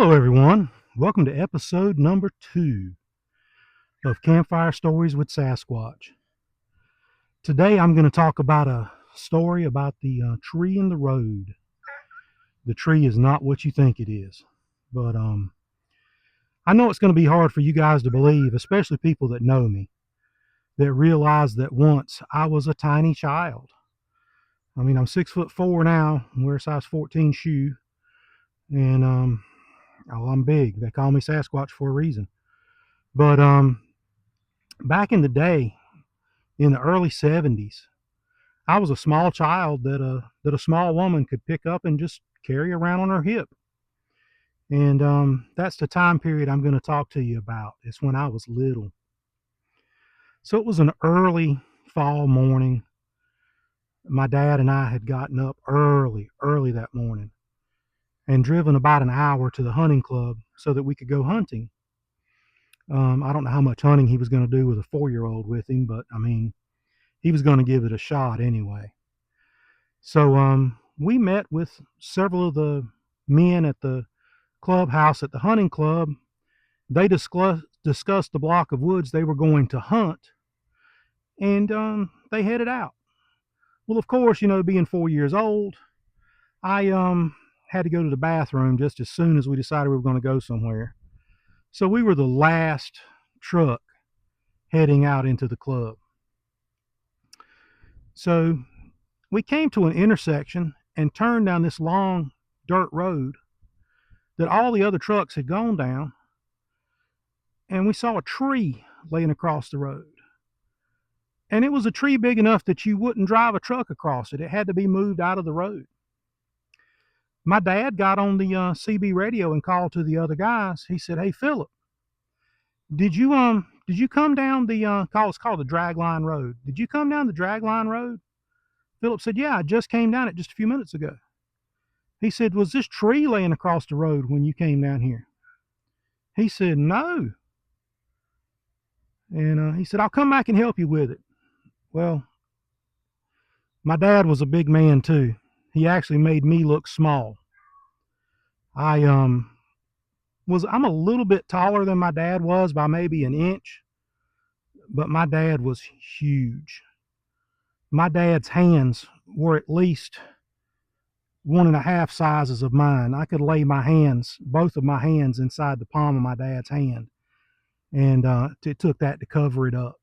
Hello, everyone. Welcome to episode number 2 of Campfire Stories with Sasquatch. Today, I'm going to talk about a story about the tree in the road. The tree is not what you think it is, but I know it's going to be hard for you guys to believe, especially people that know me, that realize that once I was a tiny child. I mean, I'm 6'4" now, wear a size 14 shoe, and I'm big. They call me Sasquatch for a reason. But back in the day, in the early 70s, I was a small child that a small woman could pick up and just carry around on her hip. And that's the time period I'm going to talk to you about. It's when I was little. So it was an early fall morning. My dad and I had gotten up early that morning and driven about an hour to the hunting club so that we could go hunting. I don't know how much hunting he was going to do with a 4-year-old with him, but I mean, he was going to give it a shot anyway. So we met with several of the men at the clubhouse at the hunting club. They discussed the block of woods they were going to hunt, and they headed out. Well, of course, being 4 years old, I had to go to the bathroom just as soon as we decided we were going to go somewhere. So we were the last truck heading out into the club. So we came to an intersection and turned down this long dirt road that all the other trucks had gone down, and we saw a tree laying across the road. And it was a tree big enough that you wouldn't drive a truck across it. It had to be moved out of the road. My dad got on the CB radio and called to the other guys. He said, "Hey, Philip, did you come down the it's called the Dragline Road? Did you come down the Dragline Road?" Philip said, "Yeah, I just came down it just a few minutes ago." He said, "Was this tree laying across the road when you came down here?" He said, "No." And he said, "I'll come back and help you with it." Well, my dad was a big man too. He actually made me look small. I'm a little bit taller than my dad was by maybe an inch, but my dad was huge. My dad's hands were at least 1.5 sizes of mine. I could lay both of my hands inside the palm of my dad's hand, and it took that to cover it up.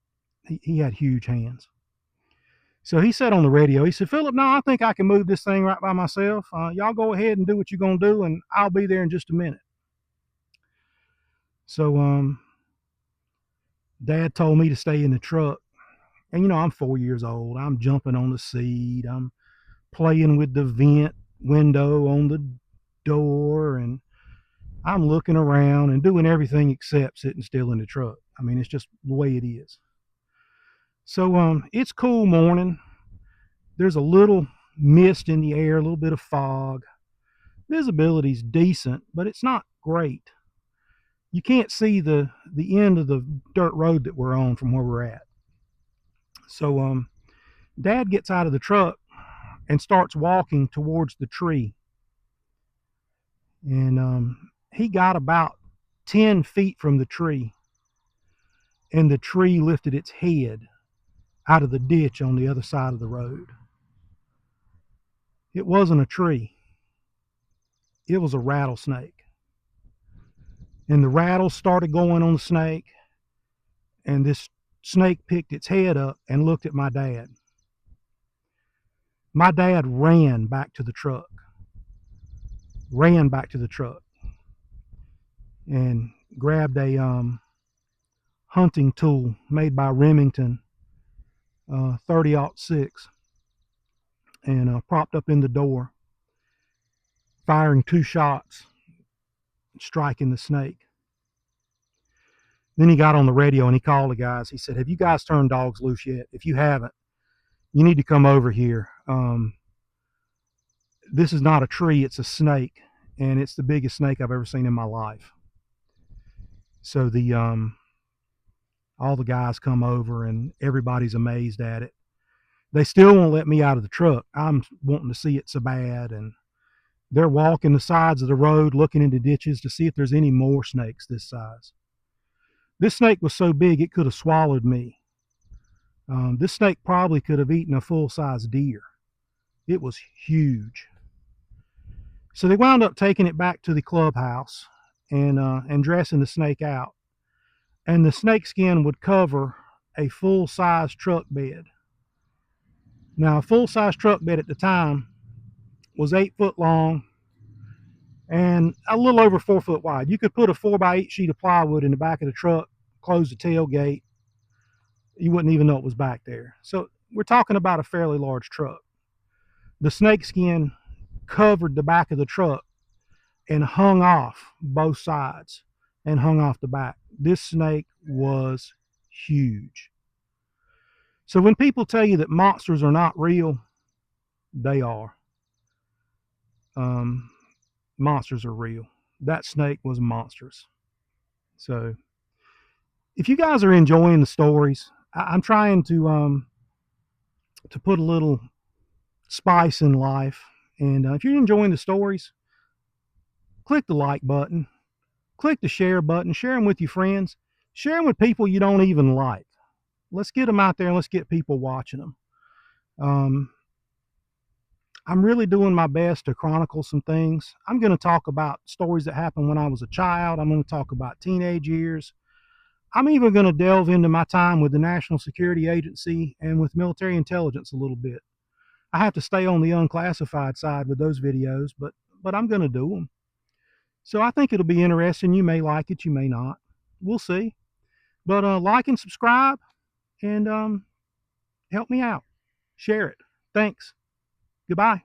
He had huge hands. So he said on the radio, he said, "Philip, no, I think I can move this thing right by myself. Y'all go ahead and do what you're going to do, and I'll be there in just a minute." So Dad told me to stay in the truck. And, I'm 4 years old. I'm jumping on the seat. I'm playing with the vent window on the door, and I'm looking around and doing everything except sitting still in the truck. I mean, it's just the way it is. So it's cool morning. There's a little mist in the air, a little bit of fog. Visibility's decent, but it's not great. You can't see the end of the dirt road that we're on from where we're at. So Dad gets out of the truck and starts walking towards the tree. And he got about 10 feet from the tree, and the tree lifted its head out of the ditch on the other side of the road. It wasn't a tree. It was a rattlesnake. And the rattle started going on the snake, and this snake picked its head up and looked at my dad. My dad ran back to the truck and grabbed a hunting tool made by Remington, 30-06, and propped up in the door, firing 2 shots, striking the snake. Then he got on the radio and he called the guys. He said, "Have you guys turned dogs loose yet? If you haven't, you need to come over here. This is not a tree, it's a snake, and it's the biggest snake I've ever seen in my life." So all the guys come over and everybody's amazed at it. They still won't let me out of the truck. I'm wanting to see it so bad, and They're walking the sides of the road looking into ditches to see if there's any more snakes this size. This snake was so big it could have swallowed me. This snake probably could have eaten a full-size deer. It was huge. So they wound up taking it back to the clubhouse and dressing the snake out. And the snake skin would cover a full-size truck bed. Now, a full-size truck bed at the time was 8 foot long and a little over 4 foot wide. You could put a 4x8 sheet of plywood in the back of the truck, close the tailgate. You wouldn't even know it was back there. So we're talking about a fairly large truck. The snake skin covered the back of the truck and hung off both sides and hung off the back. This snake was huge. So when people tell you that monsters are not real, they are. Monsters are real. That snake was monstrous. So if you guys are enjoying the stories, I'm trying to put a little spice in life. And if you're enjoying the stories, click the like button, click the share button, share them with your friends, share them with people you don't even like. Let's get them out there and let's get people watching them. I'm really doing my best to chronicle some things. I'm going to talk about stories that happened when I was a child. I'm going to talk about teenage years. I'm even going to delve into my time with the National Security Agency and with military intelligence a little bit. I have to stay on the unclassified side with those videos, but I'm going to do them. So I think it'll be interesting. You may like it, you may not. We'll see. But like and subscribe and help me out. Share it. Thanks. Goodbye.